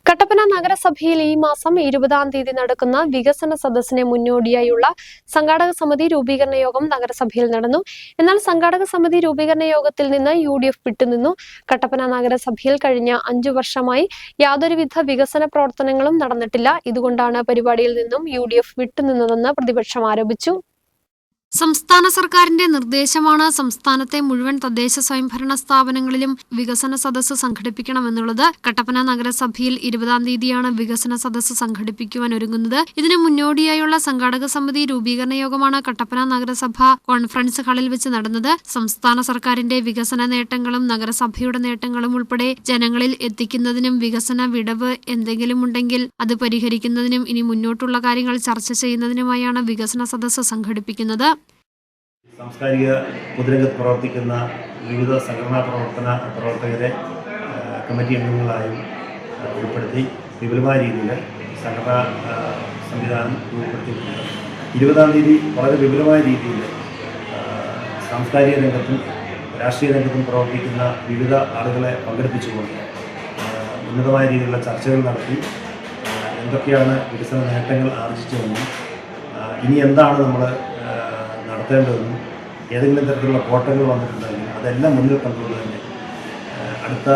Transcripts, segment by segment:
കട്ടപ്പന നഗരസഭയിൽ ഈ മാസം 20-ാം തീയതി നടക്കുന്ന വികസന സദസ്സിന് മുന്നോടിയായുള്ള സംഘാടക സമിതി രൂപീകരണ യോഗം നഗരസഭയിൽ നടന്നു. എന്നാൽ സംഘാടക സമിതി രൂപീകരണ യോഗത്തിൽ നിന്ന് UDF വിട്ടുനിന്നു. കട്ടപ്പന നഗരസഭയിൽ കഴിഞ്ഞ 5 വർഷമായി യാതൊരുവിധ വികസന പ്രവർത്തനങ്ങളും നടന്നിട്ടില്ല. ഇതുകൊണ്ടാണ് പരിപാടിയിൽ നിന്നും UDF വിട്ടുനിന്നതെന്ന് പ്രതിപക്ഷം ആരോപിച്ചു. സംസ്ഥാന സർക്കാരിന്റെ നിർദ്ദേശമാണ് സംസ്ഥാനത്തെ മുഴുവൻ തദ്ദേശ സ്വയംഭരണ സ്ഥാപനങ്ങളിലും വികസന സദസ്സ് സംഘടിപ്പിക്കണമെന്നുള്ളത്. കട്ടപ്പന നഗരസഭയിൽ 20-ാം തീയതിയാണ് വികസന സദസ്സ് സംഘടിപ്പിക്കുവാൻ ഒരുങ്ങുന്നത്. ഇതിന് മുന്നോടിയായുള്ള സംഘാടക സമിതി രൂപീകരണ യോഗമാണ് കട്ടപ്പന നഗരസഭ കോൺഫറൻസ് ഹാളിൽ വെച്ച് നടന്നത്. സംസ്ഥാന സർക്കാരിന്റെ വികസന നേട്ടങ്ങളും നഗരസഭയുടെ നേട്ടങ്ങളും ഉൾപ്പെടെ ജനങ്ങളിൽ എത്തിക്കുന്നതിനും വികസന വിടവ് എന്തെങ്കിലും ഉണ്ടെങ്കിൽ അത് പരിഹരിക്കുന്നതിനും ഇനി മുന്നോട്ടുള്ള കാര്യങ്ങൾ ചർച്ച ചെയ്യുന്നതിനുമായാണ് വികസന സദസ്സ് സംഘടിപ്പിക്കുന്നത്. സാംസ്കാരിക പൊതുരംഗത്ത് പ്രവർത്തിക്കുന്ന വിവിധ സംഘടനാ പ്രവർത്തകരെ കമ്മിറ്റി അംഗങ്ങളായും ഉൾപ്പെടുത്തി വിപുലമായ രീതിയിൽ സംഘടനാ സംവിധാനം ഉൾപ്പെടുത്തിയിട്ടുണ്ട്. 20-ാം തീയതി വളരെ വിപുലമായ രീതിയിൽ സാംസ്കാരിക രംഗത്തും രാഷ്ട്രീയ രംഗത്തും പ്രവർത്തിക്കുന്ന വിവിധ ആളുകളെ പങ്കെടുപ്പിച്ചുകൊണ്ട് ഉന്നതമായ രീതിയിലുള്ള ചർച്ചകൾ നടത്തി എന്തൊക്കെയാണ് വികസന നേട്ടങ്ങൾ ആർജിച്ചതെന്നും ഇനി എന്താണ് നമ്മൾ നടത്തേണ്ടതെന്നും ഏതെങ്കിലും തരത്തിലുള്ള കോട്ടകൾ വന്നിട്ടുണ്ടെങ്കിൽ അതെല്ലാം മുന്നിൽ കണ്ടുകൊണ്ട് തന്നെ അടുത്ത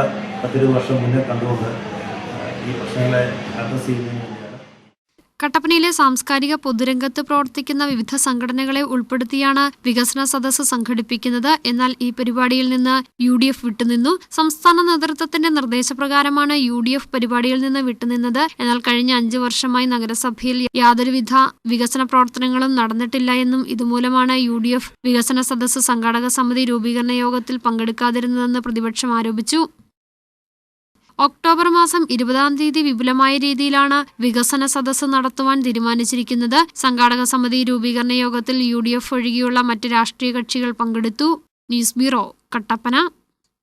10-20 വർഷം മുന്നിൽ കണ്ടുകൊണ്ട് ഈ പ്രശ്നങ്ങളെ അഡ്രസ് ചെയ്യുന്നതിന് വേണ്ടിയാണ്. കട്ടപ്പനയിലെ സാംസ്കാരിക പൊതുരംഗത്ത് പ്രവർത്തിക്കുന്ന വിവിധ സംഘടനകളെ ഉൾപ്പെടുത്തിയാണ് വികസന സദസ്സ് സംഘടിപ്പിക്കുന്നത്. എന്നാൽ ഈ പരിപാടിയിൽ നിന്ന് UDF വിട്ടുനിന്നു. സംസ്ഥാന നേതൃത്വത്തിന്റെ നിർദ്ദേശപ്രകാരമാണ് UDF പരിപാടിയിൽ നിന്ന് വിട്ടുനിന്നത്. എന്നാൽ കഴിഞ്ഞ 5 വർഷമായി നഗരസഭയിൽ യാതൊരുവിധ വികസന പ്രവർത്തനങ്ങളും നടന്നിട്ടില്ല എന്നും ഇതുമൂലമാണ് UDF വികസന സദസ്സ് സംഘാടക സമിതി രൂപീകരണ യോഗത്തിൽ പങ്കെടുക്കാതിരുന്നതെന്ന് പ്രതിപക്ഷം ആരോപിച്ചു. ഒക്ടോബർ മാസം 20-ാം തീയതി വിപുലമായ രീതിയിലാണ് വികസന സദസ്സ് നടത്തുവാൻ തീരുമാനിച്ചിരിക്കുന്നത്. സംഘാടക സമിതി രൂപീകരണ യോഗത്തിൽ UDF ഒഴികെയുള്ള മറ്റ് രാഷ്ട്രീയ കക്ഷികൾ പങ്കെടുത്തു. News bureau, Kattappana.